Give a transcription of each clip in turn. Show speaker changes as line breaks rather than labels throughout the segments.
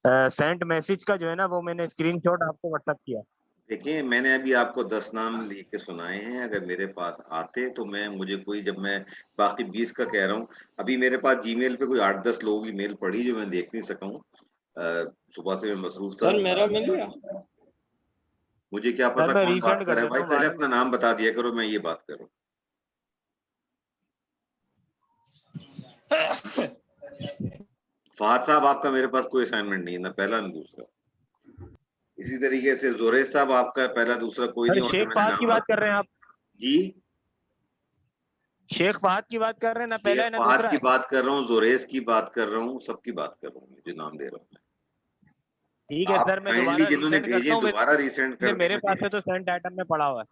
Saint message का जो है ना वो मैंने स्क्रीनशॉट आपको व्हाट्सएप किया।
देखिए, मैंने अभी आपको 10 नाम लेके सुनाए हैं, अगर मेरे पास आते तो मुझे कोई, जब मैं बाकी 20 का कह रहा हूँ, अभी मेरे पास जीमेल पे कोई 8-10 लोगों की मेल पड़ी जो मैं देख नहीं सका हूँ। सुबह से मैं मसरूफ था।
सर मेरा मिल गया।
मुझे क्या
सर
पता
मैं
कौन बात
रीसेंड
कर
कर
रहा है
देता
भाई,
हूँ
पहले
बाद
अपना
में।
नाम बता दिया करो, मैं ये बात कर रहा हूँ। फहद साहब, आपका मेरे पास कोई असाइनमेंट नहीं है, ना पहला ना दूसरा। इसी तरीके से जोरेश साहब, आपका पहला दूसरा कोई नहीं,
सर
और जो
शेख
मैंने
फहद की
नाम
बात कर रहे हैं आप?
जी,
शेख फहद की बात कर रहे हैं ना, पहला
शेख
है ना
फहद
दूसरा
की
है?
बात कर रहा हूँ, जोरेश की बात कर रहा हूँ, सबकी बात कर रहा हूँ, जो नाम दे रहा हूँ।
ठीक है
आप
सर, मैं
काइंडली
दोबारा
जिन्होंने
रीसेंड
भेजे
करता हूँ।
दोबारा रीसेंड
वैसे
कर दें
मेरे पास
मुझे।
है तो सेंट आइटम में पड़ा हुआ है।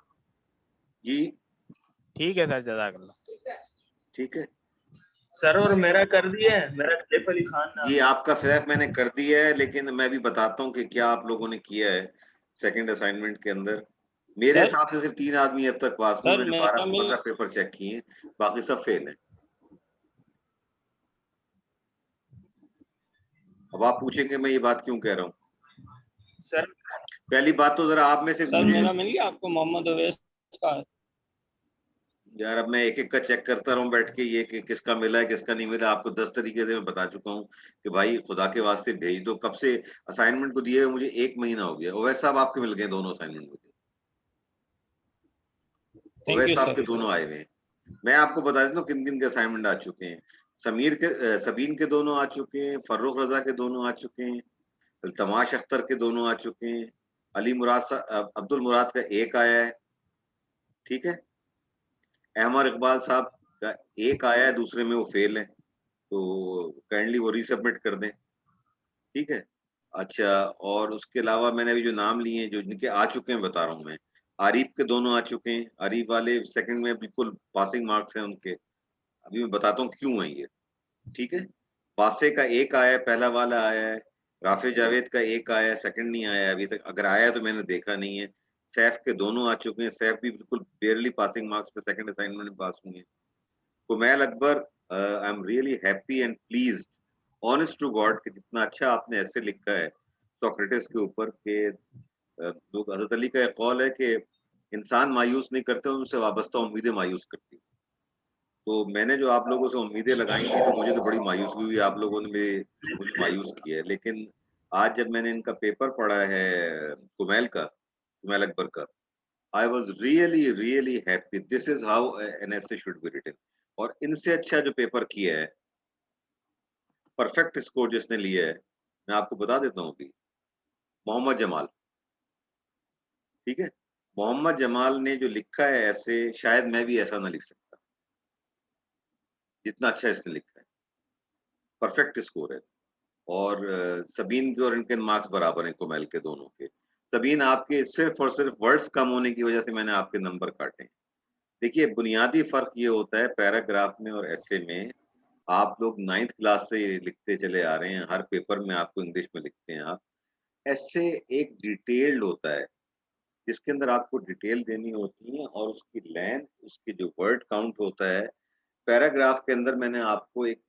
जी
ठीक है सर, जज़ाकल्लाह।
ठीक है
सर और मेरा कर दिया है, मेरा सैफ अली खान नाम
जी,
है।
आपका फैफ मैंने कर दिया है, लेकिन मैं भी बताता हूँ कि क्या आप लोगों ने किया है सेकंड असाइनमेंट के अंदर। मेरे
सर
हिसाब से सिर्फ 3 आदमी अब तक पास हुए,
सर
मैंने
मेरा मिल
12-15 पेपर चेक किए हैं, बाकी सब फेल हैं। अब आप पूछेंगे मैं ये बात क्यों कह रहा हूँ।
सर
पहली बात तो जरा आप में से
सर
मुझे,
मेरा मिल गया आपको, मोहम्मद अवैस का है।
यार अब मैं एक-एक का चेक करता रहूँ बैठ के, ये कि किसका मिला है किसका नहीं मिला। आपको 10 तरीके से मैं बता चुका हूँ कि भाई खुदा के वास्ते भेज दो। कब से असाइनमेंट को दिए हुए मुझे 1 महीना हो गया। ओवैस साहब आपके मिल गए दोनों असाइनमेंट मुझे।
थैंक
ओवैस
यू
साहब के
सर।
दोनों आए हुए हैं। मैं आपको बता देता हूँ किन-किन के असाइनमेंट आ चुके हैं। सबीन के दोनों आ चुके हैं, फर्रुख रज़ा के दोनों आ चुके हैं, इल्तमाश अख्तर के दोनों आ चुके हैं, अब्दुल मुराद का 1 आया है, ठीक है? अहमद इकबाल साहब का 1 आया है, दूसरे में वो फेल है, तो काइंडली वो रीसबमिट कर दें, ठीक है? अच्छा, और उसके अलावा मैंने अभी जो नाम लिए हैं, जो जिनके आ चुके हैं बता रहा हूँ मैं। आरिफ के दोनों आ चुके हैं, आरिफ वाले सेकंड में बिल्कुल पासिंग मार्क्स हैं उनके। अभी मैं बताता हूँ क्यों है ये, ठीक है? बासे का 1 आया है, पहला वाला आया है। राफ़ी जावेद का 1 आया है, सेकंड नहीं आया है अभी तक। अगर आया है तो मैंने देखा नहीं है। सैफ के दोनों आ चुके हैं, सैफ भी बिल्कुल बेयरली पासिंग मार्क्स पे सेकंड असाइनमेंट में पास हुए हैं। Kumail Akbar, I am really happy and pleased, honest to God, कि जितना अच्छा आपने ऐसे लिखा है सोक्रेटिस के ऊपर कि जो हज़रत अली का एक कौल है कि इंसान मायूस नहीं करते, उनसे वाबस्ता उम्मीदें मायूस करती हैं। तो मैंने जो आप लोगों से उम्मीदें लगाई थी, तो मुझे तो बड़ी मायूसी हुई, आप लोगों ने मुझे मायूस किया है। लेकिन आज जब मैंने इनका पेपर पढ़ा है, कुमैल अकबर का, I was really, really happy. This is how an essay should be written. और इनसे अच्छा जो पेपर किया है, परफेक्ट स्कोर जिसने लिया है, मैं आपको बता देता हूँ अभी, मोहम्मद जमाल, ठीक है? मोहम्मद जमाल ने जो लिखा है ऐसे, शायद मैं भी ऐसा ना लिख सकता, जितना अच्छा इसने लिखा है। परफेक्ट स्कोर है। और सबीन के और इनके मार्क्स बराबर हैं, कुमैल के दोनों के। सबीन, आपके सिर्फ़ और सिर्फ़ वर्ड्स कम होने की वज़ह से मैंने आपके नंबर काटे हैं। देखिए, बुनियादी फ़र्क ये होता है पैराग्राफ में और एसे में, आप लोग 9th क्लास से लिखते चले आ रहे हैं, हर पेपर में आपको इंग्लिश में लिखते हैं आप। एसे एक डिटेल्ड होता है, जिसके अंदर आपको डिटेल देनी होती है, और उसकी लेंथ, उसके जो वर्ड काउंट होता है। पैराग्राफ के अंदर मैंने आपको एक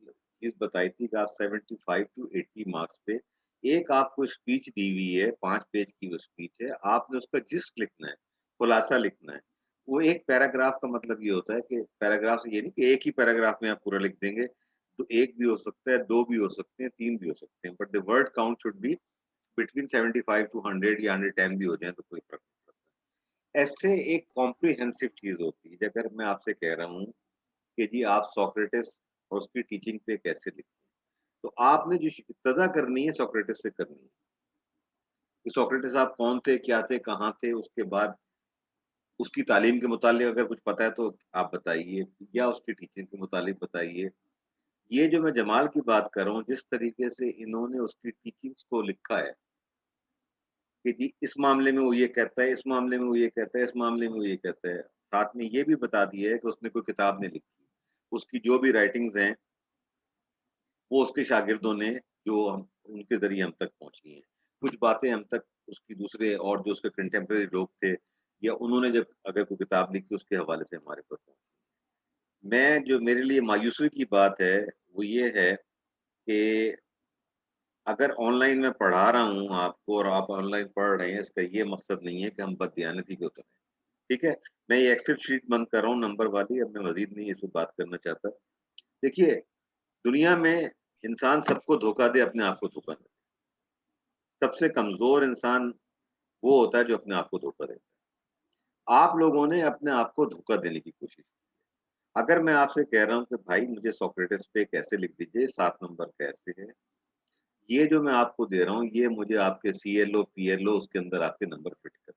चीज़ बताई थी कि आप 75 टू 80 मार्क्स पे, एक आपको स्पीच दी हुई है, 5 पेज की वो स्पीच है, आपने उसका जिस्ट लिखना है, खुलासा लिखना है। वो एक पैराग्राफ का मतलब ये होता है कि पैराग्राफ से ये नहीं कि एक ही पैराग्राफ में आप पूरा लिख देंगे, तो 1 भी हो सकता है, 2 भी हो सकते हैं, 3 भी हो सकते हैं, but the word count should be between 75 to 100, या 110 भी हो जाए तो कोई फ़र्क नहीं पड़ता। ऐसे एक कॉम्प्रिहेंसिव चीज़ होती है, अगर मैं आपसे कह रहा हूँ कि जी आप सोक्रेटिस और उसकी टीचिंग पे कैसे लिखते हैं, तो आपने जो इब्तिदा करनी है सोक्रेटिस से करनी है, कि सोक्रेटिस आप कौन थे, क्या थे, कहाँ थे, उसके बाद उसकी तालीम के मुतालिक अगर कुछ पता है तो आप बताइए, या उसकी टीचिंग के मुतालिक बताइए। ये जो मैं जमाल की बात कर रहा हूँ, जिस तरीके से इन्होंने उसकी टीचिंग्स को लिखा है कि जी इस मामले में वो ये कहता है, इस मामले में वो ये कहता है, इस मामले में वो ये कहता है। साथ में ये भी बता दिया है कि उसने कोई किताब नहीं लिखी। उसकी जो भी राइटिंग्स हैं, वो उसके शागिर्दों ने, जो हम उनके ज़रिए हम तक पहुँची हैं। कुछ बातें हम तक उसकी दूसरे और जो उसके कंटेम्परेरी लोग थे, या उन्होंने जब अगर कोई किताब लिखी उसके हवाले से हमारे पास पहुँची। मैं जो मेरे लिए मायूसी की बात है, वो ये है कि अगर ऑनलाइन मैं पढ़ा रहा हूँ आपको और आप ऑनलाइन पढ़ रहे हैं, इसका ये मकसद नहीं है कि हम बददियानती के उतरे। ठीक है? मैं ये एक्सेल शीट बंद कर रहा हूँ नंबर वाली, अब मैं मज़ीद नहीं इस पे बात करना चाहता। देखिए, दुनिया में इंसान सबको धोखा दे, अपने आप को धोखा दे। सबसे कमज़ोर इंसान वो होता है जो अपने आप को धोखा देता है। आप लोगों ने अपने आप को धोखा देने की कोशिश की है। अगर मैं आपसे कह रहा हूँ कि भाई मुझे सोक्रेटिस पे एक ऐसे लिख दीजिए, 7 नंबर का ऐसे है। ये जो मैं आपको दे रहा हूँ, ये मुझे आपके सीएलओ, पीएलओ उसके अंदर आपके नंबर फिट कर।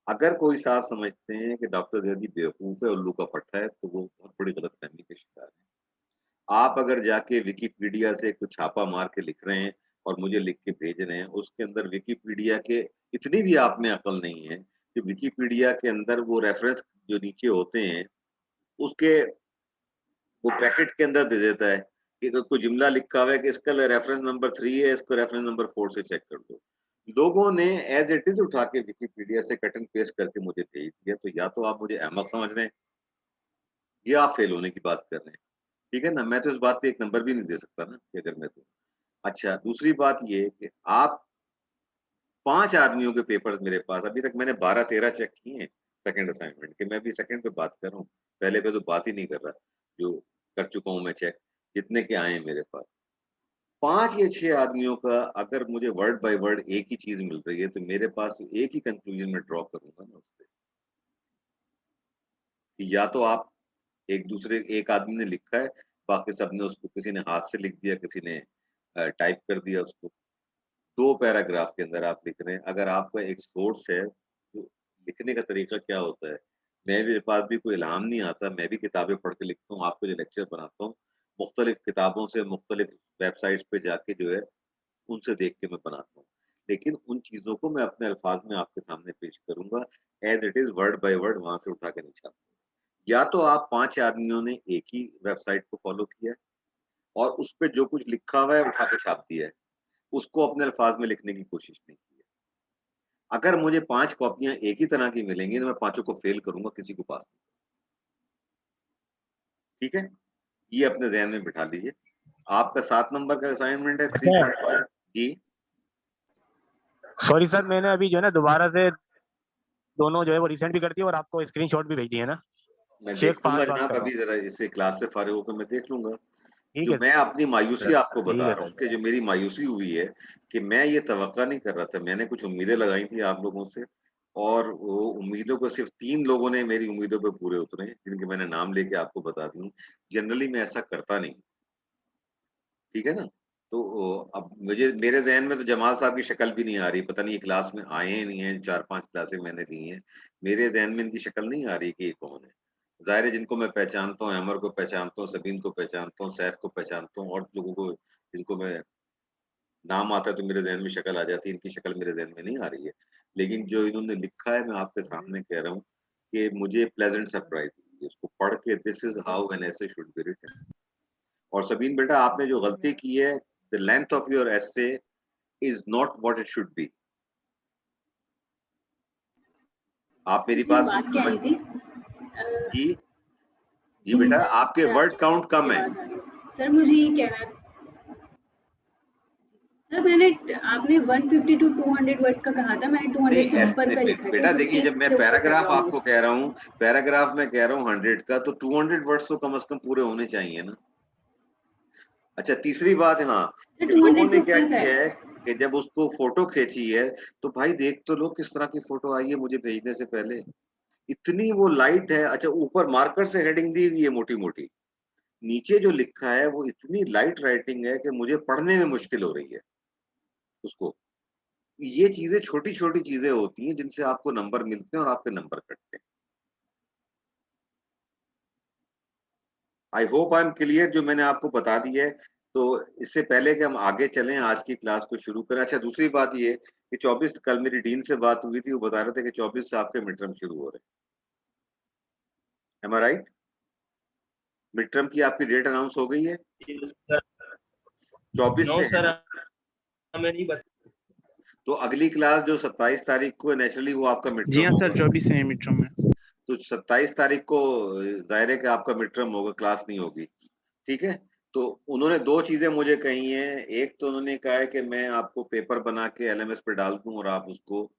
अगर कोई साहब समझते हैं कि डॉक्टर ज़ैदी बेवकूफ़ है, उल्लू का पट्टा है, तो वो बहुत बड़ी गलतफ़हमी के शिकार हैं। आप अगर जाके विकिपीडिया से कुछ छापा मार के लिख रहे हैं और मुझे लिख के भेज रहे हैं, उसके अंदर विकिपीडिया के इतनी भी आप में अकल नहीं है कि विकिपीडिया के अंदर वो रेफ़रेंस जो नीचे होते हैं, उसके वो ब्रैकेट के अंदर दे देता है कि कोई जुमला लिखा हुआ है कि इसका रेफ़रेंस नंबर 3 है, इसको रेफ़रेंस नंबर 4 से चेक कर दो। लोगों ने एज़ इट इज़ उठा के विकिपीडिया से कट एंड पेस्ट करके मुझे भेज दिया, तो या तो आप मुझे अहमक समझ रहे हैं या आप फ़ेल होने की बात कर रहे हैं। ठीक है ना? मैं तो इस बात पे एक नंबर भी नहीं दे सकता ना कि अगर मैं दूँ। अच्छा, दूसरी बात ये कि आप 5 आदमियों के पेपर्स मेरे पास अभी तक मैंने 12-13 चेक किए हैं सेकंड असाइनमेंट के, मैं अभी सेकंड पे बात कर रहा हूँ। पहले पे तो बात ही नहीं कर रहा, जो कर चुका हूँ मैं चेक, जितने के आए हैं मेरे पास। 5 या 6 आदमियों का अगर मुझे वर्ड बाय वर्ड एक ही चीज़ मिल रही है, तो मेरे पास तो एक ही कंक्लूजन मैं ड्रॉ करूँगा ना उससे, कि या तो आप एक आदमी ने लिखा है, बाकी सबने उसको किसी ने हाथ से लिख दिया, किसी ने टाइप कर दिया उसको। 2 पैराग्राफ के अंदर आप लिख रहे हैं। अगर आपका एक सोर्स है, तो लिखने का तरीका क्या होता है? मेरे पास भी कोई इल्हाम नहीं आता, मैं भी किताबें पढ़ के लिखता हूँ, आपको जो लेक्चर बनाता हूँ, मुख्तलिफ किताबों से, मुख्तलिफ वेबसाइट्स पे जाके जो है, उनसे देख के मैं बनाता हूँ। लेकिन उन चीज़ों को मैं अपने अल्फाज में आपके सामने पेश करूँगा, as it is word by word वहाँ से उठा के नहीं छापूँगा। या तो आप 5 आदमियों ने एक ही वेबसाइट को फ़ॉलो किया है और उसपे जो कुछ लिखा हुआ है, उठा के छाप दिया है। उसको अपने अल्फाज में लिखने की कोशिश नहीं की है। अगर मुझे 5 कॉपियाँ एक ही तरह की मिलेंगी, तो मैं पाँचों को फ़ेल करूँगा, किसी को पास नहीं। ठीक है? ये अपने ज़हन में बिठा लीजिए। आपका 7 नंबर का असाइनमेंट है 3.5 जी।
सॉरी सर, मैंने अभी जो है ना दोबारा से दोनों जो है वो रिसेंड भी कर दिए और आपको स्क्रीनशॉट भी भेज दिए है ना।
मैं
शेख
देख लूँगा
फहद बात
जनाब,
कर रहा
अभी
हूँ।
ज़रा इससे क्लास से फ़ारिग होकर मैं देख लूँगा।
ठीक
जो
है
मैं अपनी मायूसी
सर,
आपको
ठीक
बता
है
रहा
सर।
हूँ कि जो मेरी मायूसी हुई है कि मैं ये तवक्का नहीं कर रहा था। मैंने कुछ उम्मीदें लगाई थी आप लोगों से और वो उम्मीदों को सिर्फ़ 3 लोगों ने मेरी उम्मीदों पे पूरे उतरे हैं, जिनके मैंने नाम लेके आपको बता दूँ। जनरली मैं ऐसा करता नहीं। ठीक है ना? तो अब मुझे मेरे ज़हन में तो जमाल साहब की शक्ल भी नहीं आ रही, पता नहीं ये क्लास में आए हैं नहीं हैं, 4-5 क्लासें मैंने ली हैं। मेरे ज़हन में इनकी शक्ल नहीं आ रही कि ये कौन है। ज़ाहिर है जिनको मैं पहचानता हूँ, अमर को पहचानता हूँ, सबीन को पहचानता हूँ, सैफ को पहचानता हूँ और लोगों को जिनको मैं नाम आता है तो मेरे ज़हन में शक्ल आ जाती है, इनकी शक्ल मेरे ज़हन में नहीं आ रही है। लेकिन जो इन्होंने लिखा है मैं आपके सामने कह रहा हूँ कि मुझे प्लेज़ेंट सरप्राइज़ हुई है। उसको पढ़ के this is how an essay should be written. और सबीन बेटा आपने जो गलती की है, the length of your essay is not what it should be. आप मेरी
मुझे
बात
बात क्या
समझ
आई थी?
जी, जी
जी
बेटा आपके
सर,
वर्ड काउंट कम
आपकी
है।
आवाज़ आ रही है। सर मुझे ये कहना सर मैंने आपने 150 टू 200 वर्ड्स का कहा था, मैंने 200
नहीं
से ऊपर का
बे
लिखा है
बेटा
क्योंकि
देखिए
30
जब मैं
से ऊपर कर
पैराग्राफ
रहा हूँ
आपको
उसको।
कह रहा हूँ, पैराग्राफ मैं कह रहा हूँ 100 का तो 200 वर्ड्स तो कम से कम पूरे होने चाहिए ना। अच्छा तीसरी बात हाँ,
सर
कि लोगों
200 से
ने क्या
ऊपर का
किया है
है।
कि जब उसको फ़ोटो खींची है, तो भाई देख तो लो किस तरह की फ़ोटो आई है मुझे भेजने से पहले। इतनी वो लाइट है, अच्छा ऊपर मार्कर से हेडिंग दी हुई है मोटी-मोटी। नीचे जो लिखा है वो इतनी लाइट राइटिंग है कि मुझे पढ़ने में मुश्किल हो रही है उसको। ये चीज़ें छोटी-छोटी चीज़ें होती हैं जिनसे आपको नंबर मिलते हैं और आपके नंबर कटते हैं। I hope I am clear जो मैंने आपको बता दी है। तो इससे पहले कि हम आगे चलें आज की क्लास को शुरू करें। अच्छा दूसरी बात ये कि 24 कल मेरी डीन से बात हुई थी, वो बता रहे थे कि 24 से आपके मिड टर्म शुरू हो रहे हैं। एम आई राइट? मिड टर्म की आपकी डेट अनाउंस हो गई है? 24
नो
से है
सर,
ना?
हमें नहीं बता।
तो अगली क्लास जो 27 तारीख को है नेचुरली वो आपका मिड
जी
टर्म
हाँ सर,
होगा।
24 है मिड टर्म में।
तो 27 तारीख को ज़ाहिर है कि आपका मिड टर्म होगा, क्लास नहीं होगी। ठीक है? तो उन्होंने 2 चीज़ें मुझे कही हैं। एक तो उन्होंने कहा है कि मैं आपको पेपर बना के एलएमएस पे डाल दूँ और आप उसको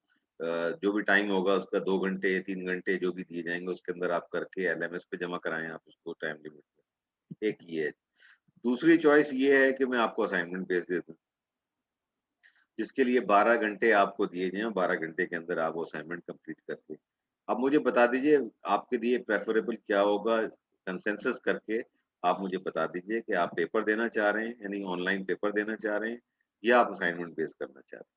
जो भी टाइम होगा उसका 2 घंटे, 3 घंटे जो भी दिए जाएँगे उसके अंदर आप करके एलएमएस पे जमा कराएँ आप उसको टाइम लिमिट पे। एक ये है। दूसरी चॉइस ये है कि मैं आपको असाइनमेंट भेज देता हूँ, जिसके लिए 12 घंटे आपको दिए जाएँ और 12 घंटे के अंदर आप वो असाइनमेंट कंप्लीट करके अब मुझे बता दीजिए आपके लिए प्रेफरेबल क्या होगा? कंसेंसस करके आप मुझे बता दीजिए कि आप पेपर देना चाह रहे हैं, यानी ऑनलाइन पेपर देना चाह रहे हैं या आप असाइनमेंट बेस करना चाह रहे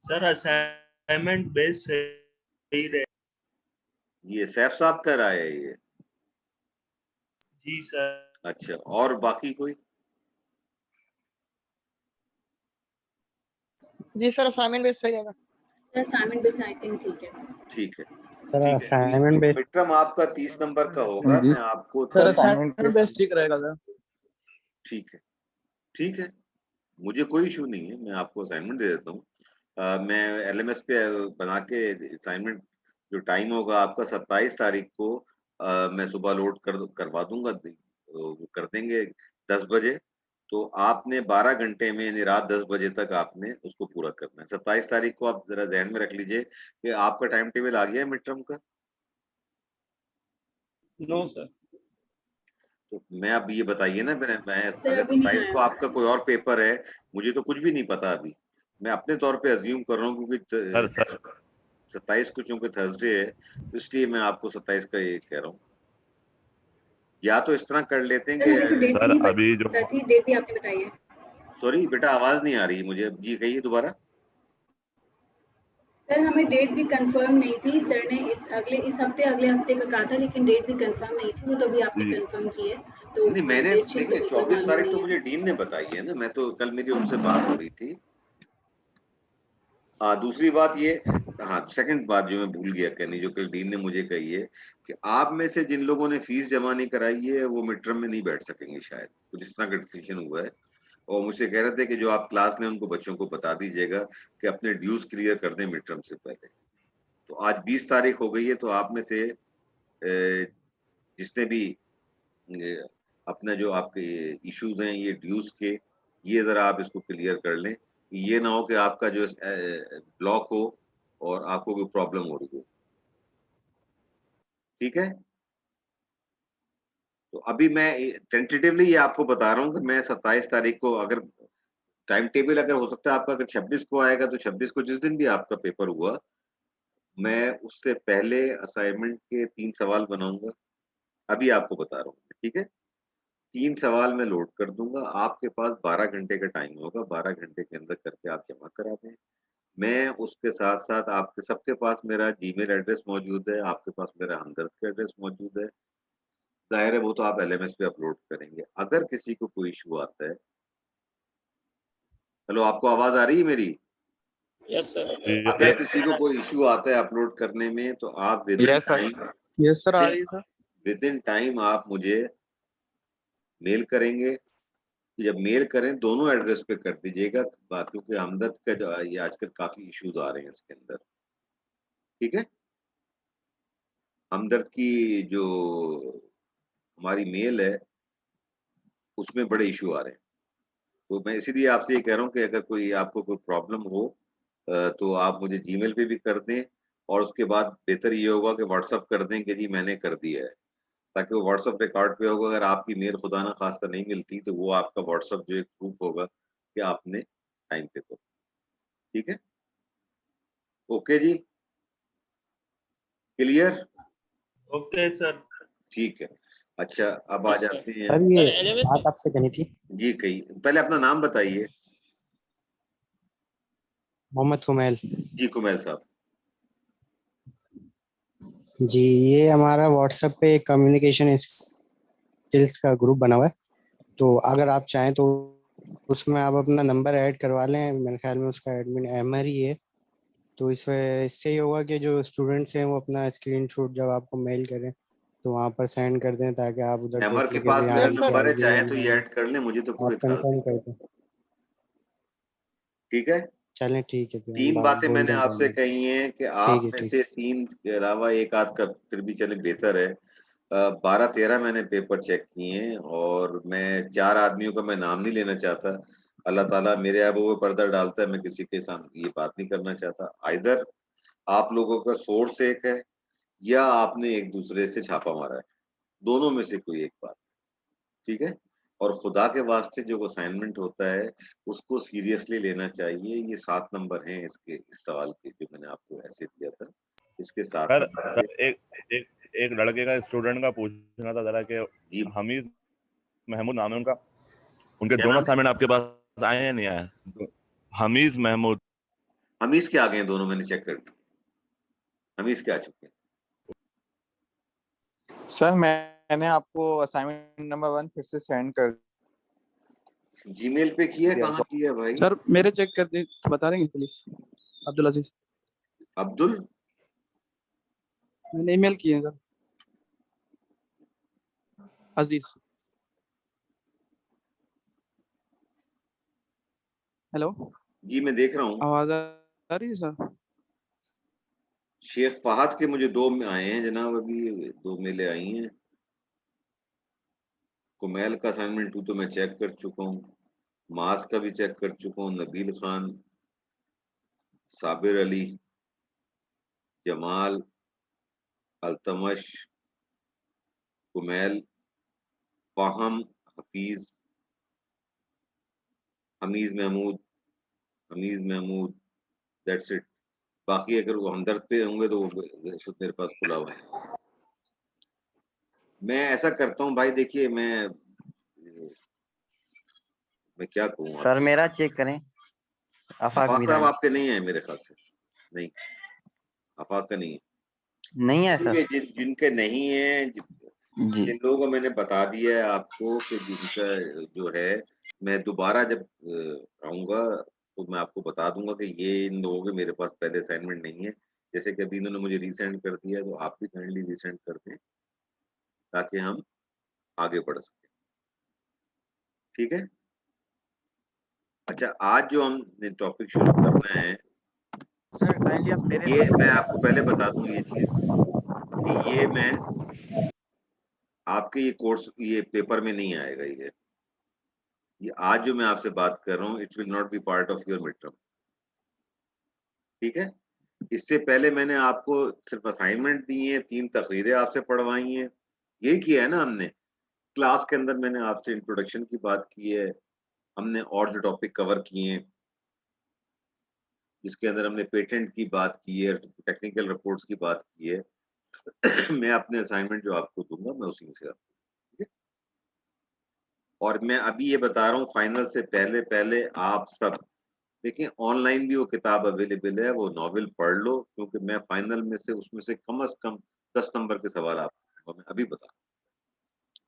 सर असाइनमेंट बेस सही रहे।
हैं? ये सैफ साहब का राय है ये।
जी सर।
अच्छा, और बाकी कोई?
जी सर, असाइनमेंट बेस सही रहेगा।
Sir assignment base I think ठीक है।
ठीक है,
सर
ठीक है।
असाइनमेंट बेस
विक्रम आपका 30 नंबर का होगा,
जी
मैं आपको
सर
30
असाइनमेंट बेस ठीक रहेगा सर।
ठीक है, ठीक है। मुझे कोई इश्यू नहीं है, मैं आपको असाइनमेंट दे देता हूँ। मैं एलएमएस पे बना के असाइनमेंट जो टाइम होगा आपका 27 तारीख को मैं सुबह लोड करवा दूँगा वो कर देंगे 10 बजे। तो आपने 12 घंटे में यानी रात 10 बजे तक आपने उसको पूरा करना है। 27 तारीख को आप ज़रा ज़हन में रख लीजिए कि आपका टाइम टेबल आ गया है मिड टर्म का?
No sir.
तो मैं अब ये बताइए ना मैं
सर
अगर
अभी नहीं
27
आया
को आपका कोई और पेपर है, मुझे तो कुछ भी नहीं पता अभी। मैं अपने तौर पे अज़्यूम कर रहा हूँ क्योंकि
सर
27 को चूँकि थर्सडे है, तो इसलिए मैं आपको 27 का ये कह रहा हूँ। या तो इस तरह कर लेते हैं
सर हमें तो
कि
डेट भी
सर
नहीं
अभी जो
पता थी, डेट भी आपने बताई है।
सॉरी बेटा आवाज़ नहीं आ रही मुझे। जी कहिए दोबारा।
सर हमें डेट भी कंफर्म नहीं थी, सर ने इस हफ्ते अगले हफ्ते का कहा था, लेकिन डेट भी कंफर्म नहीं थी, वो तो अभी आपने
जी
कंफर्म की है। तो
नहीं मैंने
डेट शीट तो
देखिए
बिल्कुल
24
मालूम
तारीख तो
नहीं
मुझे
है।
डीन ने बताई है ना, मैं तो कल मेरी उनसे बात हो रही थी। हाँ, दूसरी बात ये हाँ, सेकंड बात जो मैं भूल गया कहनी जो कल डीन ने मुझे कही है कि आप में से जिन लोगों ने फीस जमा नहीं कराई है वो मिड टर्म में नहीं बैठ सकेंगे शायद। कुछ इस तरह का डिसीजन हुआ है और मुझसे कह रहे थे कि जो आप क्लास लें उनको बच्चों को बता दीजिएगा कि अपने ड्यूज क्लियर कर दें मिड टर्म से पहले। तो आज 20 तारीख हो गई है तो आप में से जिसने भी अ, अपना जो आपके इश्यूज हैं ये ड्यूज के ये जरा आप इसको क्लियर कर लें। ये ना हो कि आपका जो ब्लॉक हो और आपको कोई प्रॉब्लम हो रही हो। ठीक है? तो अभी मैं टेंटेटिवली ये आपको बता रहा हूँ कि मैं 27 तारीख को अगर टाइम टेबल अगर हो सकता है आपका अगर 26 को आएगा तो 26 को जिस दिन भी आपका पेपर हुआ, मैं उससे पहले असाइनमेंट के 3 सवाल बनाऊँगा। अभी आपको बता रहा हूँ, ठीक है? 3 सवाल मैं लोड कर दूँगा, आपके पास 12 घंटे का टाइम होगा, 12 घंटे के अंदर करके आप जमा करा दें। मैं उसके साथ-साथ आपके सबके पास मेरा जीमेल एड्रेस मौजूद है, आपके पास मेरा हमदर्द का एड्रेस मौजूद है। ज़ाहिर है वो तो आप एलएमएस पे अपलोड करेंगे। अगर किसी को कोई इश्यू आता है हेलो आपको आवाज़ आ रही है मेरी?
Yes sir.
अगर किसी को कोई इश्यू आता है अपलोड करने में तो आप within
yes sir.
Time
yes sir आ रही है सर।
विदिन टाइम आप मुझे मेल करेंगे। जब मेल करें दोनों एड्रेस पे कर दीजिएगा क्योंकि हमदर्द का जो ये आजकल काफ़ी इश्यूज़ आ रहे हैं इसके अंदर। ठीक है? हमदर्द की जो हमारी मेल है उसमें बड़े इश्यू आ रहे हैं। तो मैं इसीलिए आपसे ये कह रहा हूँ कि अगर कोई आपको कोई प्रॉब्लम हो तो आप मुझे जीमेल पे भी कर दें और उसके बाद बेहतर ये होगा कि व्हाट्सएप कर दें कि जी मैंने कर दिया है। ताकि वो व्हाट्सएप रिकॉर्ड पे होगा अगर आपकी मेल खुदा ना खास्ता नहीं मिलती तो वो आपका व्हाट्सएप जो एक प्रूफ होगा कि आपने टाइम पे करा। ठीक है? ओके जी? क्लियर?
Okay sir.
ठीक है। अच्छा अब आ जाते हैं
सर ये बात आपसे करनी थी।
जी कही पहले अपना नाम बताइए।
मोहम्मद कुमैल।
जी कुमैल साहब।
जी ये हमारा व्हाट्सएप पे कम्युनिकेशन स्किल्स का ग्रुप बना हुआ है, तो अगर आप चाहें तो उसमें आप अपना नंबर ऐड करवा लें। मेरे ख्याल में उसका एडमिन अहमर ही है। तो इससे ही होगा कि जो स्टूडेंट्स हैं वो अपना स्क्रीनशॉट जब आपको मेल करें तो वहाँ पर सेंड कर दें ताकि आप उधर
अमर
देख
के
लें कि
पास
भाई हाँ
मेरा
यस सर।
इनकी
नंबर है
आईडी
चाहे
है
तो
नहीं
ये
है,
ऐड कर लें मुझे तो कोई
आप
एतराज
कंफर्म
नहीं।
कर दें।
ठीक है?
चलें ठीक है, फिर हम
3 बातें
बोल
मैंने
दें
आपसे
पहले।
कही हैं कि
ठीक
आप
है
में
ठीक
से 3 के अलावा एक आध का फिर भी चले बेहतर है। 12-13 मैंने पेपर चेक किए हैं और मैं 4 आदमियों का मैं नाम नहीं लेना चाहता। अल्लाह ताला मेरे आबू में पर्दा डालता है, मैं किसी के सामने ये बात नहीं करना चाहता। आइदर आप लोगों का सोर्स एक है या आपने एक दूसरे से छापा मारा है, दोनों में से कोई एक बात, ठीक है? और खुदा के वास्ते जो असाइनमेंट होता है उसको सीरियसली लेना चाहिए। ये 7 नंबर हैं इसके, इस सवाल के जो मैंने आपको ऐसे दिया था, इसके 7
सर
नंबर थे।
सर एक लड़के का, स्टूडेंट का पूछना था जरा कि
जी
हमीद महमूद नाम है उनका, उनके
क्या
दोनों
नाम?
असाइनमेंट आपके पास आए या नहीं आए? हमीज महमूद।
हमीज के आ गए हैं दोनों, मैंने चेक कर लिया। हमीज के आ चुके हैं।
सर मैंने आपको असाइनमेंट नंबर 1 फिर से सेंड कर
जीमेल पे किया,
दिया।
कहाँ किया भाई?
सर मेरे चेक कर दे, बता देंगे प्लीज। अब्दुल अजीज,
अब्दुल
मैंने ईमेल किए हैं सर। अजीज, हेलो,
जी मैं देख रहा हूँ।
आवाज आ रही है सर?
शेख फहद के मुझे 2 में आए हैं जनाब, अभी 2 मेले आई हैं। कुमैल का असाइनमेंट 2 तो मैं चेक कर चुका हूँ, मास का भी चेक कर चुका हूँ, नबील खान, साबिर अली, जमाल, अल्तमश, कुमैल, फाहम, हफीज, हमीज महमूद, दैट्स इट। बाकी अगर वो हमदर्द पे होंगे तो वो मेरे पास खुला हुआ है। मैं ऐसा करता हूँ भाई, देखिए मैं क्या कहूँ
सर मेरा चेक करें। आफाक
साहब
विधान
आपके नहीं है मेरे ख्याल से, नहीं आफाक का नहीं है।
नहीं है सर।
जिनके नहीं है,
जी
जिन लोगों को मैंने बता दिया है आपको कि जिनका जो है, मैं दोबारा जब आऊंगा तो मैं आपको बता दूंगा कि ये इन लोगों के मेरे पास पहले असाइनमेंट नहीं है। जैसे कि अभी इन्होंने मुझे रीसेंड कर दिया है, तो आप भी काइंडली रीसेंड कर दें ताकि हम आगे बढ़ सके, ठीक है? अच्छा, आज जो हम टॉपिक शुरू करना है,
सर काइंडली आप मेरे
ये मैं आपको पहले बता दूं ये चीज कि ये मैं आपके ये कोर्स, ये पेपर में नहीं आएगा। ये आज जो मैं आपसे बात कर रहा हूँ, it will not be part of your mid term, ठीक है? इससे पहले मैंने आपको सिर्फ असाइनमेंट दी है, 3 तकरीरें आपसे पढ़वाई हैं, यही किया है ना हमने। क्लास के अंदर मैंने आपसे इंट्रोडक्शन की बात की है, हमने और जो टॉपिक कवर किए हैं जिसके अंदर हमने पेटेंट की बात की है, टेक्निकल रिपोर्ट्स की बात की है। मैं अपने असाइनमेंट जो आपको दूंगा मैं उसी में से आपको, ठीक है? और मैं अभी ये बता रहा हूँ, फाइनल से पहले पहले आप सब देखिए, ऑनलाइन भी वो किताब अवेलेबल है, वो नॉवेल पढ़ लो, क्योंकि मैं फाइनल में से उसमें से कम से कम 10 नंबर के सवाल आपको मैं अभी बता,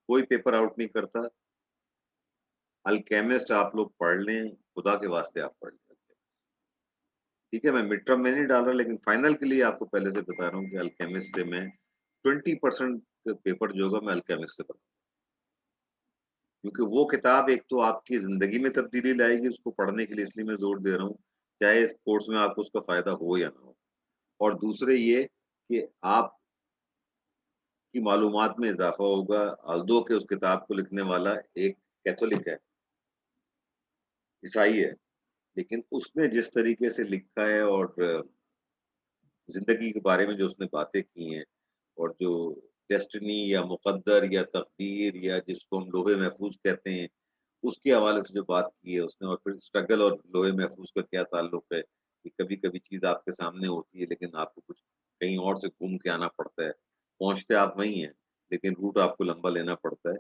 कोई पेपर आउट नहीं करता। अल्केमिस्ट आप लोग पढ़ लें, खुदा के वास्ते आप पढ़ लें, ठीक है? मैं मिड टर्म में नहीं डाल रहा, लेकिन फाइनल के लिए आपको पहले से बता रहा हूँ कि अल्केमिस्ट से मैं 20% पेपर जो होगा मैं अल्केमिस्ट से बता, क्योंकि वो किताब एक तो आपकी जिंदगी में तब्दीली लाएगी, उसको पढ़ने के लिए इसलिए मैं जोर दे रहा हूँ, चाहे इस कोर्स में आपको उसका फायदा हो या ना हो। और दूसरे ये कि आप की मालूमात में इजाफा होगा। अल्दो के उस किताब को लिखने वाला एक कैथोलिक है, ईसाई है, लेकिन उसने जिस तरीके से लिखा है और जिंदगी के बारे में जो उसने बातें की हैं, और जो डेस्टिनी या मुकद्दर या तकदीर या जिसको हम लोहे महफूज कहते हैं, उसके हवाले से जो बात की है उसने, और फिर स्ट्रगल और लोहे महफूज का क्या ताल्लुक है, कि कभी कभी चीज आपके सामने होती है लेकिन आपको कुछ कहीं और से घूम के आना पड़ता है, पहुंचते आप वहीं हैं लेकिन रूट आपको लंबा लेना पड़ता है।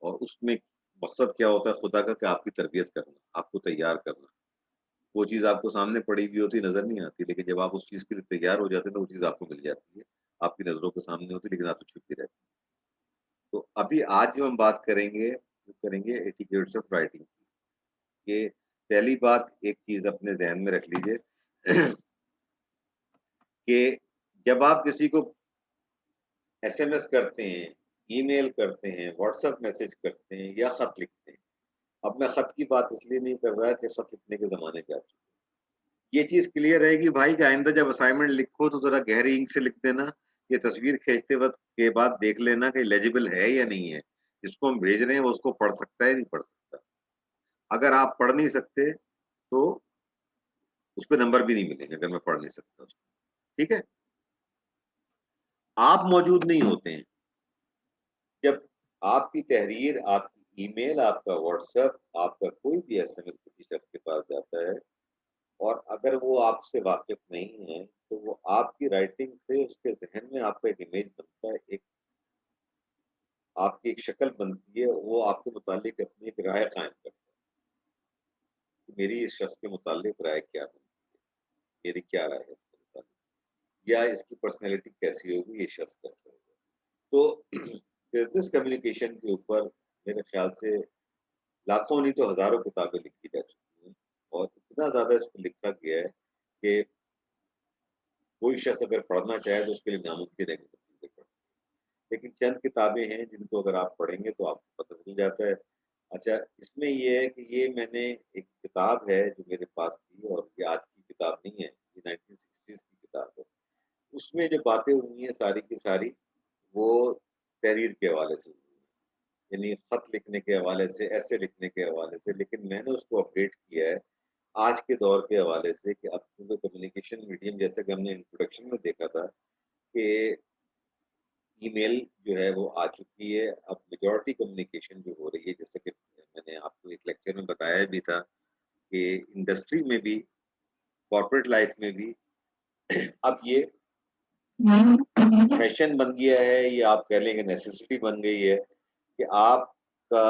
और उसमें मकसद क्या होता है खुदा का, कि आपकी तरबियत करना, आपको तैयार करना। वो चीज आपको सामने पड़ी हुई होती, नजर नहीं आती, लेकिन जब आप उस चीज के लिए तैयार हो जाते हैं तो वो चीज आपको मिल जाती है, आपकी नजरों के सामने होती है लेकिन आपको छुपी रहती है। तो अभी आज जो हम बात करेंगे, वो करेंगे एटिकेट्स ऑफ राइटिंग की। पहली बात, एक चीज अपने ध्यान में रख लीजिए कि जब आप किसी को एसएमएस करते हैं, ईमेल करते हैं, व्हाट्सएप मैसेज करते हैं या खत लिखते हैं, अब मैं खत की बात इसलिए नहीं कर रहा कि खत लिखने के जमाने जा चुके हैं। ये चीज क्लियर रहेगी भाई कि आइंदा जब असाइनमेंट लिखो तो जरा गहरी इंक से लिख देना, ये तस्वीर खींचते वक्त के बाद देख लेना कि लेजिबल है या नहीं है। जिसको हम भेज रहे हैं वो उसको पढ़ सकता है, नहीं पढ़ सकता। अगर आप पढ़ नहीं सकते तो उस पे नंबर भी नहीं मिलेंगे, अगर मैं पढ़ नहीं सकता उसको। ठीक है? आप मौजूद नहीं होते हैं। जब आपकी तहरीर, आपकी ईमेल, आपका व्हाट्सएप, आपका कोई भी एसएमएस किसी शख्स के पास जाता है और अगर वो आपसे वाकिफ नहीं है, तो वो आपकी राइटिंग से उसके ज़हन में आपका एक इमेज बनता है, एक आपकी एक शक्ल बनती है, वो आपके मुतालिक अपनी एक राय कायम करता है कि मेरी इस शख्स के मुतालिक राय क्या बनती है, मेरी क्या राय है इसके मुतालिक, या इसकी पर्सनैलिटी कैसी होगी, ये शख्स कैसा होगा। तो बिजनेस कम्युनिकेशन के ऊपर मेरे ख्याल से लाखों नहीं तो हज़ारों किताबें लिखी जा चुकी हैं और इतना ज़्यादा इस पे लिखा गया है कि कोई शख्स अगर पढ़ना चाहे तो उसके लिए नामुमकिन है कि सब चीज़ें पढ़ें। लेकिन चंद किताबें हैं जिनको अगर आप पढ़ेंगे तो आपको पता चल जाता है। अच्छा, इसमें ये है कि ये मैंने एक किताब है जो मेरे पास थी और ये आज की किताब नहीं है, ये 1960s की किताब है। उसमें जो बातें हुई हैं सारी की सारी, वो तहरीर के हवाले से हुई हैं। यानी खत लिखने के हवाले से, ऐसे लिखने के हवाले से, लेकिन मैंने उसको अपडेट किया है आज के दौर के हवाले से कि अब चूँकि कम्युनिकेशन मीडियम जैसे कि हमने इंट्रोडक्शन में देखा था कि ईमेल जो है वो आ चुकी है। अब मेजॉरिटी कम्युनिकेशन जो हो रही है, जैसे कि मैंने आपको एक लेक्चर में बताया भी था कि इंडस्ट्री में भी, कॉर्पोरेट लाइफ में भी अब ये फैशन बन गया है, या आप कह लें कि नेसेसिटी बन गई है कि आपका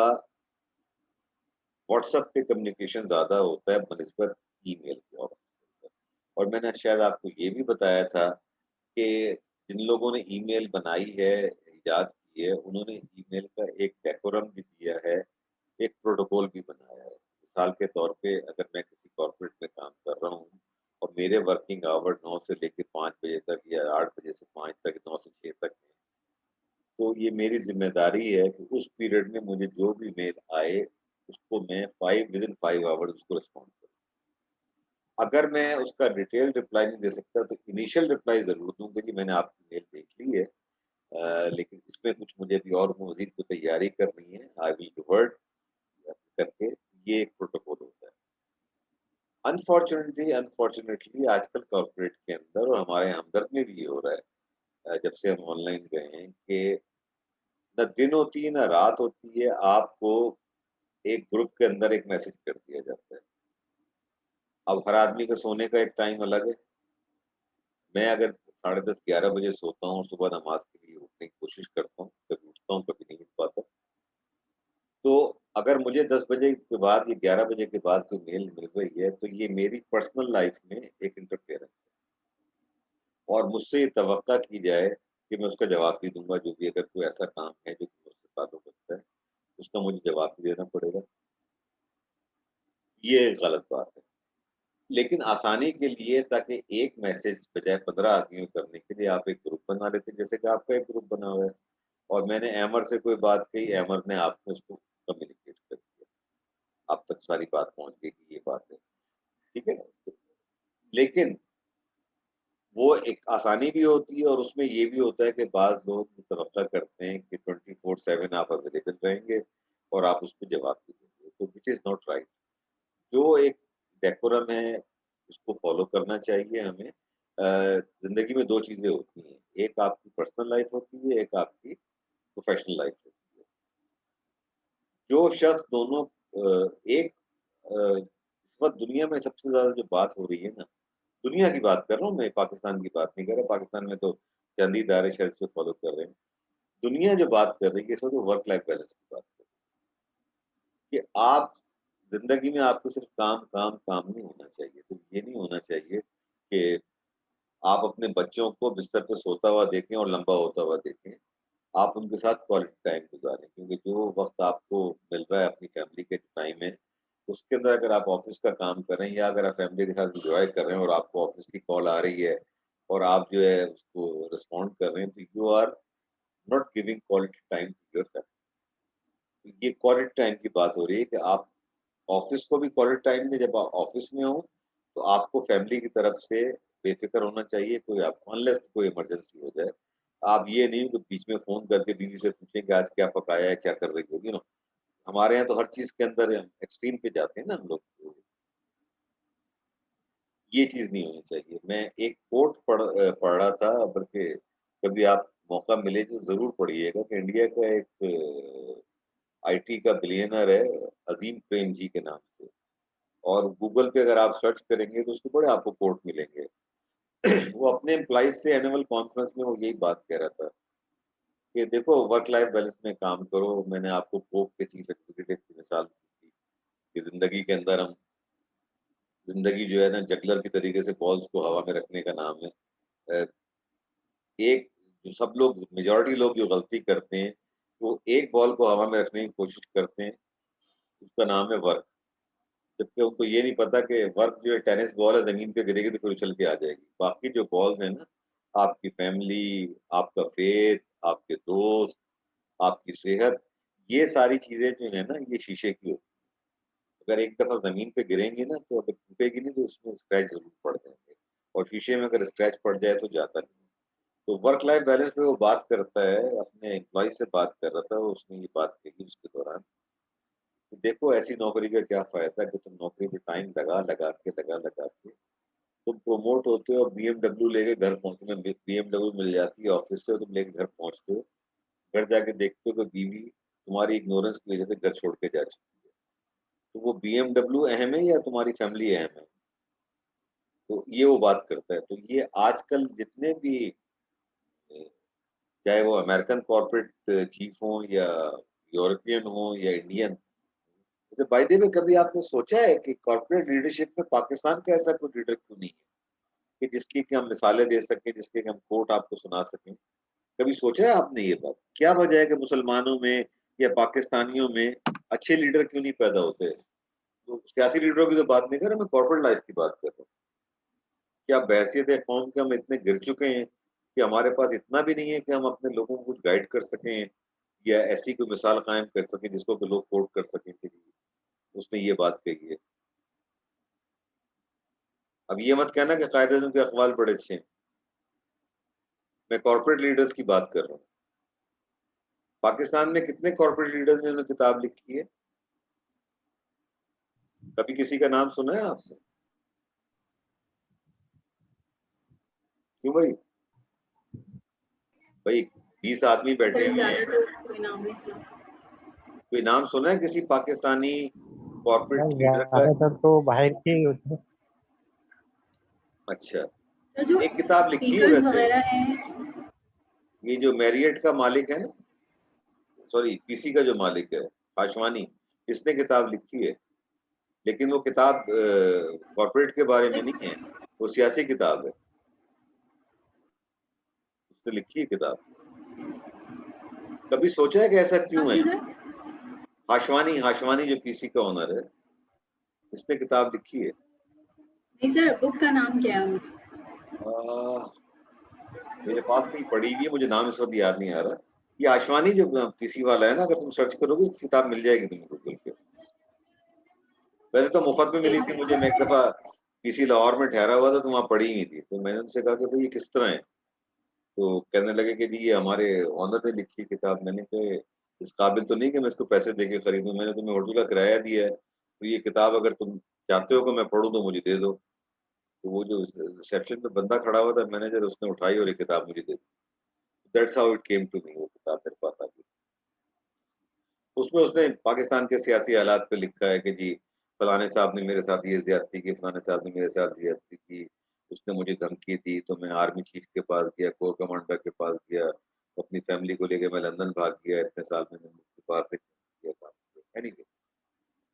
व्हाट्सएप पे कम्युनिकेशन ज़्यादा होता है बनिस्बत ईमेल के ऑफिस। और मैंने शायद आपको ये भी बताया था कि जिन लोगों ने ईमेल बनाई है, इजाद की है, उन्होंने ईमेल का एक डेकोरम भी दिया है, एक प्रोटोकॉल भी बनाया है। मिसाल के तौर पे अगर मैं किसी कॉर्पोरेट में काम कर रहा हूँ और मेरे वर्किंग आवर 9 से लेके 5 बजे तक या 8 बजे से 5 तक, 9 से 6 तक है, तो ये मेरी ज़िम्मेदारी है कि उस पीरियड में मुझे जो भी मेल आए, उसको मैं 5 विदिन 5 आवर्स उसको रिस्पॉन्ड करूँ। अगर मैं उसका डिटेल्ड रिप्लाई नहीं दे सकता, तो इनिशियल रिप्लाई ज़रूर दूँ कि जी मैंने आपकी मेल देख ली है, लेकिन इसमें कुछ मुझे अभी और मज़ीद को तैयारी करनी है, आई विल रिवर्ट करके, ये एक प्रोटोकॉल होता है। अनफॉर्चुनेटली आजकल कॉर्पोरेट के अंदर और हमारे हमदर्द में भी ये हो रहा है, जब से हम ऑनलाइन गए हैं कि ना दिन होती है, ना रात होती है, आपको एक ग्रुप के अंदर एक मैसेज कर दिया जाता है। अब हर आदमी का सोने का एक टाइम अलग है। मैं अगर 10:30 11 बजे सोता हूँ और सुबह नमाज के लिए उठने की कोशिश करता हूँ, कभी उठता हूँ, कभी नहीं उठ पाता। तो अगर मुझे 10 बजे के बाद या 11 बजे के बाद कोई मेल मिल रही है, तो ये मेरी पर्सनल लाइफ में एक इंटरफेरेंस है और मुझसे ये तवक्का की जाए कि मैं उसका जवाब भी दूँगा, जो भी अगर कोई ऐसा काम है जो कि मुझसे ताल्लुक रखता है, उसका मुझे जवाब भी देना पड़ेगा। ये गलत बात है। लेकिन आसानी के लिए, ताकि एक मैसेज बजाय 15 आदमियों को करने के लिए आप एक ग्रुप बना लेते हैं, जैसे कि आपका एक ग्रुप बना हुआ है और मैंने अहमद से कोई बात कही, अहमद ने आपको उसको कम्युनिकेट कर दिया। आप तक सारी बात पहुँच गई कि ये बात है, ठीक है? लेकिन वो एक आसानी भी होती है और उसमें ये भी होता है कि बाज़ लोग तवक्का करते हैं कि 24/7 आप अवेलेबल रहेंगे और आप उसको जवाब भी देंगे, तो व्हिच इज़ नॉट राइट। जो एक डेकोरम है, उसको फ़ॉलो करना चाहिए हमें। ज़िंदगी में 2 चीज़ें होती हैं, एक आपकी पर्सनल लाइफ़ होती है, एक आपकी प्रोफ़ेशनल लाइफ़ होती है। जो शख्स दोनों एक इस वक़्त दुनिया में सबसे ज़्यादा जो बात हो रही है ना, दुनिया की बात कर रहा हूँ मैं, पाकिस्तान की बात नहीं कर रहा, पाकिस्तान में तो चंद ही इदारे शायद इसको फ़ॉलो कर रहे हैं। दुनिया जो बात कर रही है, इस वक़्त वर्क लाइफ़ बैलेंस की बात कर रही है कि आप ज़िंदगी में आपको सिर्फ़ काम, काम, काम नहीं होना चाहिए। सिर्फ़ ये नहीं होना चाहिए कि आप अपने बच्चों को बिस्तर पे सोता हुआ देखें और लंबा होता हुआ देखें। आप उनके साथ क्वालिटी टाइम गुज़ारें, क्योंकि जो वक़्त आपको मिल रहा है अपनी फैमिली के टाइम में, उसके अंदर अगर आप ऑफ़िस का काम कर रहे हैं या अगर आप फैमिली के साथ एन्जॉय कर रहे हैं और आपको ऑफ़िस की कॉल आ रही है और आप जो है उसको रिस्पॉन्ड कर रहे हैं, तो you are not giving quality time to your family. ये क्वालिटी टाइम की बात हो रही है कि आप ऑफ़िस को भी क्वालिटी टाइम दें, जब आप ऑफ़िस में हो, तो आपको फैमिली की तरफ से बेफ़िक्र होना चाहिए, कोई आपको अनलेस कोई इमरजेंसी हो जाए, आप ये नहीं कि बीच में फोन करके बीवी से पूछें कि आज क्या पकाया है, क्या कर रही होगी ना। हमारे यहाँ तो हर चीज के अंदर एक्सट्रीम पे जाते हैं ना हम लोग। ये चीज नहीं होनी चाहिए। मैं एक कोट पढ़ रहा था, बल्कि कभी आप मौका मिले तो जरूर पढ़िएगा कि इंडिया का एक आईटी का बिलियनर है अजीम प्रेम जी के नाम से, और गूगल पे अगर आप सर्च करेंगे तो उसके बड़े आपको कोट मिलेंगे। वो अपने एम्प्लॉइज से एनुअल कॉन्फ्रेंस में वो यही बात कह रहा था कि देखो वर्क लाइफ बैलेंस में काम करो। मैंने आपको पोप के चीफ एग्जीक्यूटिव की मिसाल दी थी कि जिंदगी के अंदर हम जिंदगी जो है ना जगलर की तरीके से बॉल्स को हवा में रखने का नाम है। अ, एक जो सब लोग मेजॉरिटी लोग जो गलती करते हैं वो एक बॉल को हवा में रखने की कोशिश करते हैं, उसका नाम है वर्क। जबकि उनको ये नहीं पता कि वर्क जो है टेनिस बॉल है, जमीन पे गिरेगी तो फिर उछल के आ जाएगी। बाकी जो बॉल्स है ना, आपकी फैमिली, आपका फेथ, आपके दोस्त, आपकी सेहत, ये सारी चीजें जो है ना ये शीशे की होती है। अगर एक दफा जमीन पे गिरेंगी ना तो अगर टूटेगी नहीं तो उसमें स्क्रैच जरूर पड़ जाएंगे, और शीशे में अगर स्क्रैच पड़ जाए तो जाता नहीं। तो वर्क लाइफ बैलेंस पे वो बात करता है, अपने एम्प्लॉय से बात कर रहा था, उसने ये बात कही उसके दौरान कि देखो ऐसी नौकरी का क्या फायदा कि तुम नौकरी पे टाइम लगा के तुम प्रमोट होते हो और बीएमडब्ल्यू लेके घर पहुंचने में बीएमडब्ल्यू मिल जाती है ऑफिस से, और तुम लेके घर पहुंचते हो, घर जाके देखते हो कि बीवी तुम्हारी इग्नोरेंस की वजह से घर छोड़ के जा चुकी है। तो वो बीएमडब्ल्यू अहम है या तुम्हारी फैमिली अहम है? तो ये वो बात करता है। तो ये आजकल जितने भी चाहे वो अमेरिकन कॉर्पोरेट चीफ हो या यूरोपियन हो या इंडियन, जैसे बाय द वे कभी आपने सोचा है कि कॉर्पोरेट लीडरशिप में पाकिस्तान का ऐसा कोई लीडर क्यों नहीं है कि जिसकी कि हम मिसालें दे सकें, जिसके कि हम कोट आपको सुना सकें? कभी सोचा है आपने ये बात? क्या वजह है कि मुसलमानों में या पाकिस्तानियों में अच्छे लीडर क्यों नहीं पैदा होते? तो सियासी लीडरों की तो बात नहीं कर रहा, मैं कॉर्पोरेट लाइफ की बात कर रहा हूँ। क्या बहैसियत कौम के हम इतने गिर चुके हैं कि हमारे पास इतना भी नहीं है कि हम अपने लोगों को कुछ गाइड कर सकें या ऐसी कोई मिसाल कायम कर सकें जिसको कि लोग कोट कर सकें कि उसने ये बात कही है। अब ये मत कहना कि कायदे के अखबार बड़े अच्छे हैं। मैं कॉर्पोरेट लीडर्स की बात कर रहा हूँ। पाकिस्तान में कितने कॉर्पोरेट लीडर्स ने उन्होंने किताब लिखी है? कभी किसी का नाम सुना है आपने? क्यों भाई? भाई 20 आदमी बैठे
सर
हुए
ज्यादा
हैं,
तो कोई नाम नहीं सुना।
कोई नाम सुना है किसी पाकिस्तानी कॉर्पोरेट लीडर का?
ज्यादातर तो बाहर के ही होते हैं।
अच्छा,
सर जो
एक किताब लिखी है
स्पीकर्स
वैसे,
वगैरह हैं,
ये जो मैरियट का मालिक है ना, सॉरी पीसी का जो मालिक है आशवानी, इसने किताब लिखी है। लेकिन वो किताब कॉर्पोरेट के बारे में नहीं है, वो सियासी किताब है। उसने लिखी है किताब। कभी सोचा है कि ऐसा क्यों है?
सर
हाशवानी जो पीसी का ओनर है, इसने किताब लिखी है।
नहीं सर, बुक का नाम क्या है उनका?
मेरे पास कहीं पड़ी हुई है, मुझे नाम इस वक्त याद नहीं आ रहा। ये आशवानी जो पीसी वाला है ना, अगर तुम सर्च करोगे किताब मिल जाएगी तुम्हें गूगल पे। वैसे तो मुफ्त में मिली थी मुझे, मैं एक दफा पीसी लाहौर में ठहरा हुआ था तो वहाँ पड़ी ही थी, तो मैंने उनसे कहा कि भाई ये किस तरह है? तो कहने लगे कि जी ये हमारे ऑनर ने लिखी किताब। मैंने कहा इस काबिल तो नहीं कि मैं इसको पैसे दे के खरीदूं, मैंने तुम्हें उर्दू का किराया दिया है, तो ये किताब अगर तुम चाहते हो कि मैं पढ़ूं तो मुझे दे दो। तो वो जो रिसेप्शन पे बंदा खड़ा हुआ था मैनेजर, उसने उठाई और ये किताब मुझे दे दी। That's how it came to me. वो किताब मेरे पास आ गई। उसमें उसने पाकिस्तान के सियासी हालात पे लिखा है कि जी फलाने साहब ने मेरे साथ ये ज्यादती की, फलाने साहब ने मेरे साथ ज्यादती की, उसने मुझे धमकी दी तो मैं आर्मी चीफ के पास गया, कोर कमांडर के पास गया, अपनी फैमिली को लेकर मैं लंदन भाग गया, इतने साल मैंने बाहर पे किया था। एनीवे,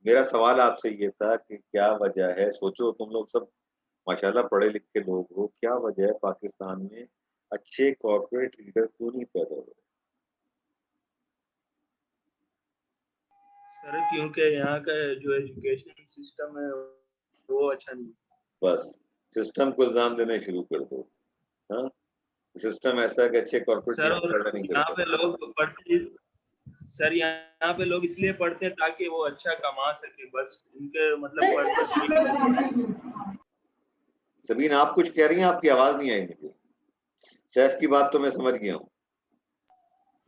मेरा सवाल आपसे ये था कि क्या वजह है, सोचो तुम लोग सब माशाल्लाह पढ़े लिखे लोग हो, क्या वजह है पाकिस्तान में अच्छे कॉर्पोरेट लीडर क्यों नहीं पैदा हो रहे?
सर क्योंकि यहाँ का जो एजुकेशन सिस्टम है वो अच्छा नहीं।
बस सिस्टम को इल्जाम देने शुरू कर दो। हाँ, सिस्टम ऐसा है कि अच्छे कॉर्पोरेट
सर
लीडर पैदा नहीं
यहाँ पे
करता।
लोग पढ़ते, सर यहाँ पे लोग इसलिए पढ़ते हैं ताकि वो अच्छा कमा सके, बस उनके मतलब पर्पस।
सबीन आप कुछ कह रही हैं, आपकी आवाज नहीं आई मुझे। सैफ की बात तो मैं समझ गया हूँ।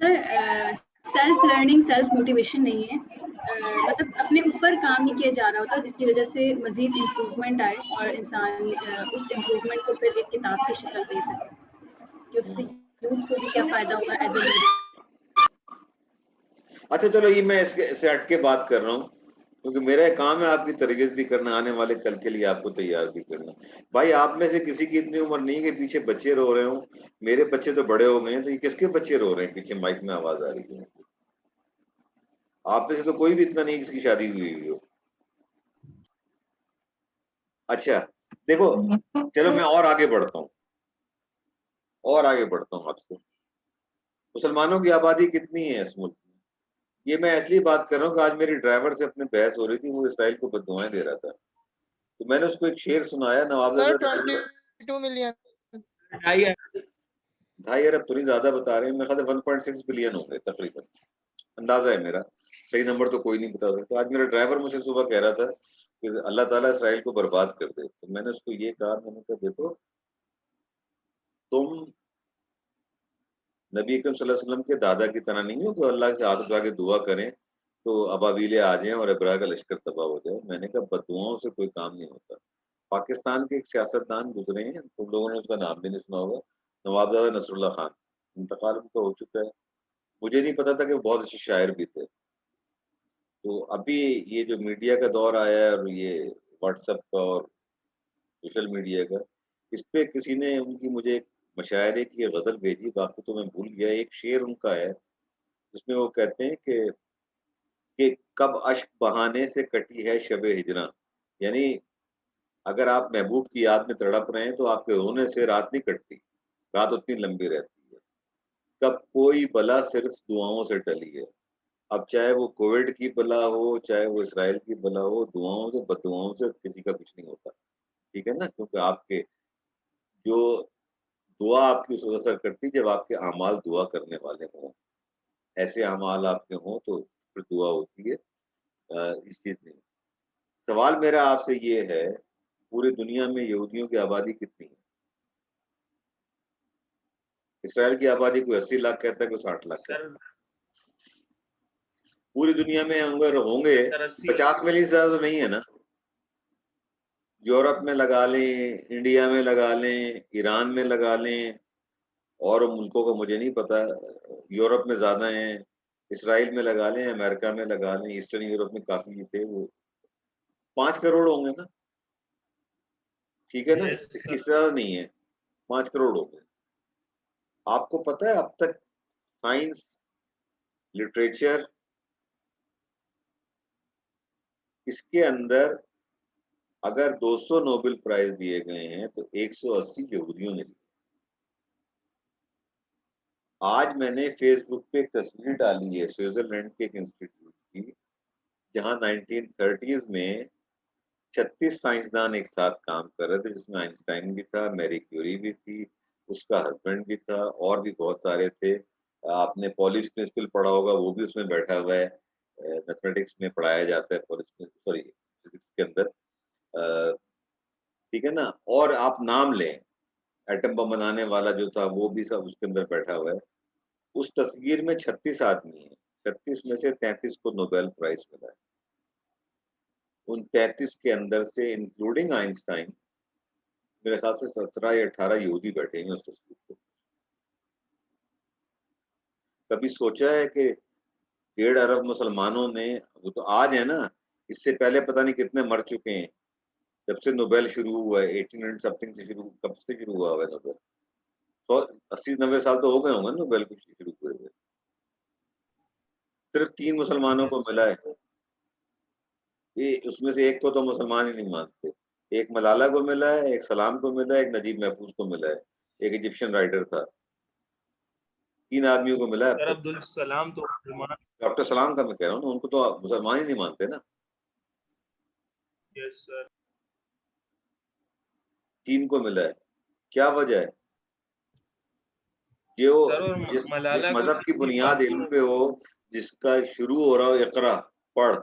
Sir self learning self motivation नहीं है, मतलब अपने ऊपर काम नहीं किया जा रहा होता जिसकी वजह से मजीद इम्प्रूवमेंट आए और इंसान उस इम्प्रूवमेंट को फिर एक किताब की शक्ल दे सके कि उससे यूथ को भी क्या फायदा होगा एज ए लीडर।
अच्छा चलो, ये मैं इससे हटके बात कर रहा हूँ क्योंकि मेरा काम है आपकी तरबियत भी करना, आने वाले कल के लिए आपको तैयार भी करना। भाई आप में से किसी की इतनी उम्र नहीं है कि पीछे बच्चे रो रहे हो। मेरे बच्चे तो बड़े हो गए हैं, तो ये किसके बच्चे रो रहे हैं? पीछे माइक में आवाज आ रही है। आप में से तो कोई भी इतना नहीं किसकी शादी हुई हो। अच्छा देखो, चलो मैं और आगे बढ़ता हूँ, और आगे बढ़ता हूँ आपसे। मुसलमानों की आबादी कितनी है इस मुल्क में? ये मैं इसलिए बात कर रहा हूँ कि आज मेरी ड्राइवर से अपने बहस हो रही थी, वो इसराइल को बददुआएं दे रहा था, तो मैंने उसको एक शेर सुनाया
सर
नवाब
22 मिलियन।
2.5 अरब थोड़ी ज्यादा बता रहे हैं, मेरे ख्याल से 1.6 बिलियन होंगे तकरीबन, अंदाजा है मेरा, सही नंबर तो कोई नहीं बता सकता। आज मेरा ड्राइवर मुझे सुबह कह रहा था कि अल्लाह ताला इसराइल को बर्बाद कर दे, तो मैंने उसको ये कहा, मैंने कहा देखो तुम नबी अकरम सल्लल्लाहु अलैहि वसल्लम के दादा की तरह नहीं हो कि अल्लाह से हाथ उठा के दुआ करें तो अबाबीले आ जाएं और इब्राह का लश्कर तबाह हो जाए। मैंने कहा बददुआओं से कोई काम नहीं होता। पाकिस्तान के एक सियासतदान गुजरे हैं, तुम लोगों ने उसका नाम भी नहीं सुना होगा, नवाबजादा नसरुल्लाह खान, इंतकाल उनका हो चुका है। मुझे नहीं पता था कि वो बहुत अच्छे शायर भी थे। तो अभी ये जो मीडिया का दौर आया है और ये व्हाट्सएप का और सोशल मीडिया का, इस पे किसी ने उनकी मुझे एक मशायरे की एक गजल भेजी, बाकी तो मैं भूल गया। एक शेर उनका है जिसमें वो कहते हैं कि कब अश्क बहाने से कटी है शबे हिजरा, यानी अगर आप महबूब की याद में तड़प रहे हैं तो आपके रोने से रात नहीं कटती, रात उतनी लंबी रहती है। कब कोई बला सिर्फ दुआओं से टली है। अब चाहे वो कोविड की बला हो, चाहे वो इसराइल की बला हो, दुआओं से बददुआओं से किसी का कुछ नहीं होता, ठीक है ना? क्योंकि आपके जो दुआ आपकी उस वक्त असर करती है जब आपके अमाल दुआ करने वाले हों, ऐसे अमाल आपके हों तो फिर दुआ होती है। इस चीज में सवाल मेरा आपसे ये है, पूरी दुनिया में यहूदियों की आबादी कितनी है? इसराइल की आबादी कोई 80 लाख कहता है, कोई 60 लाख कहता है। पूरी दुनिया में अगर होंगे 50 मिलियन से ज्यादा तो नहीं है ना। यूरोप में लगा लें, इंडिया में लगा लें, ईरान में लगा लें, और मुल्कों का मुझे नहीं पता, यूरोप में ज्यादा हैं, इसराइल में लगा लें, अमेरिका में लगा लें, ईस्टर्न यूरोप में काफी थे, वो 5 करोड़ होंगे ना, ठीक है ना? इसकी ज्यादा नहीं है, 5 करोड़ होंगे। आपको पता है अब तक साइंस, लिटरेचर, इसके अंदर अगर 200 नोबेल प्राइज दिए गए हैं तो 180 यहूदियों ने दिए। आज मैंने फेसबुक पे एक तस्वीर डाली है स्विट्जरलैंड के एक इंस्टीट्यूट की, जहां 1930s में 36 साइंसदान एक साथ काम कर रहे थे, जिसमें आइंस्टाइन भी था, मैरी क्यूरी भी थी, उसका हस्बैंड भी था, और भी बहुत सारे थे। आपने पॉलिश प्रिंसिपल पढ़ा होगा, वो भी उसमें बैठा हुआ है। मैथमेटिक्स में पढ़ाया जाता है पॉलिश, सॉरी फिजिक्स के अंदर, ठीक है ना? और आप नाम लें, एटम बम बनाने वाला जो था वो भी सब उसके अंदर बैठा हुआ है। उस तस्वीर में 36 आदमी है, 36 में से 33 को नोबेल प्राइज मिला है। उन 33 के अंदर से इंक्लूडिंग आइंस्टाइन मेरे ख्याल से 17 या 18 यहूदी बैठे हैं उस तस्वीर पे। कभी सोचा है कि 1.5 अरब मुसलमानों ने, वो तो आज है ना, इससे पहले पता नहीं कितने मर चुके हैं, जब से नोबेल शुरू हुआ है 1800 समथिंग से शुरू, कब से शुरू हुआ है नोबेल? तो 80-90 साल तो हो गए होंगे नोबेल को शुरू हुए हुए। सिर्फ 3 मुसलमानों को मिला है, ये उसमें से एक को तो मुसलमान ही नहीं मानते। एक मलाला को मिला है, एक सलाम को मिला है, एक नजीब महफूज को मिला है, एक इजिप्शियन राइटर था। 3 आदमियों को मिला है।
अब्दुल सलाम तो
डॉक्टर सलाम का मैं कह रहा हूँ ना, उनको तो मुसलमान ही नहीं मानते ना।
Yes sir.
3 को मिला है, क्या वजह है? जो जिस मजहब की बुनियाद इल्म पे हो, जिसका शुरू हो रहा हो इकरा पढ़,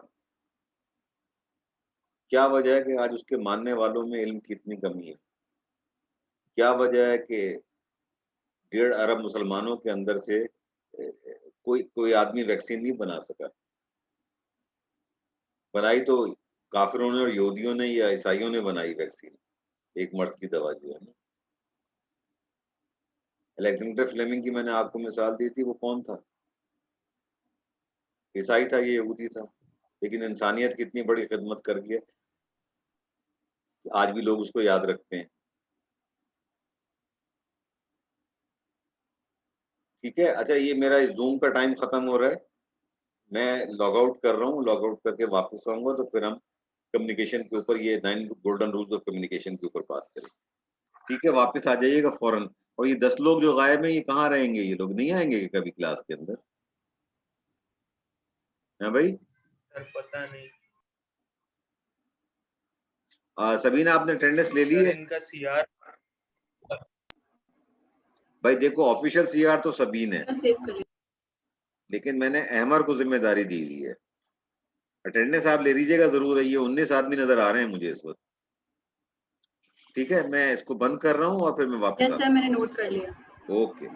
क्या वजह है कि आज उसके मानने वालों में इल्म की इतनी कमी है? क्या वजह है कि 1.5 अरब मुसलमानों के अंदर से कोई आदमी वैक्सीन नहीं बना सका। बनाई तो काफिरों ने और यहूदियों ने या ईसाइयों ने बनाई वैक्सीन, एक मर्ज की दवा जो है ना। अलेक्जेंडर फ्लेमिंग की मैंने आपको मिसाल दी थी, वो कौन था? ईसाई था, ये यहूदी था, लेकिन इंसानियत की इतनी बड़ी खिदमत कर गया, आज भी लोग उसको याद रखते हैं। ठीक है, अच्छा ये मेरा जूम का टाइम खत्म हो रहा है, मैं लॉग आउट कर रहा हूँ, लॉग आउट करके वापस आऊंगा तो फिर हम कम्युनिकेशन के ऊपर, ये 9 गोल्डन रूल्स ऑफ कम्युनिकेशन के ऊपर बात करें। ठीक है, वापस आ जाइएगा फौरन। और ये 10 लोग जो गायब हैं, ये कहाँ रहेंगे? ये लोग नहीं आएंगे कभी क्लास के अंदर? है भाई?
सर पता नहीं
सबीना, आपने अटेंडेंस ले ली
सर,
है?
इनका सीआर
भाई देखो, ऑफिशियल सीआर तो सबीन है,
सर सेव कर लीजिए।
लेकिन मैंने अहमर को जिम्मेदारी दी हुई है। अटेंडेंस आप ले लीजिएगा जरूर है, ये 19 आदमी नजर आ रहे हैं मुझे इस वक्त। ठीक है, मैं इसको बंद कर रहा हूँ और फिर मैं वापस
यस
आता
सर, मैंने नोट कर लिया।
हूँ। ओके।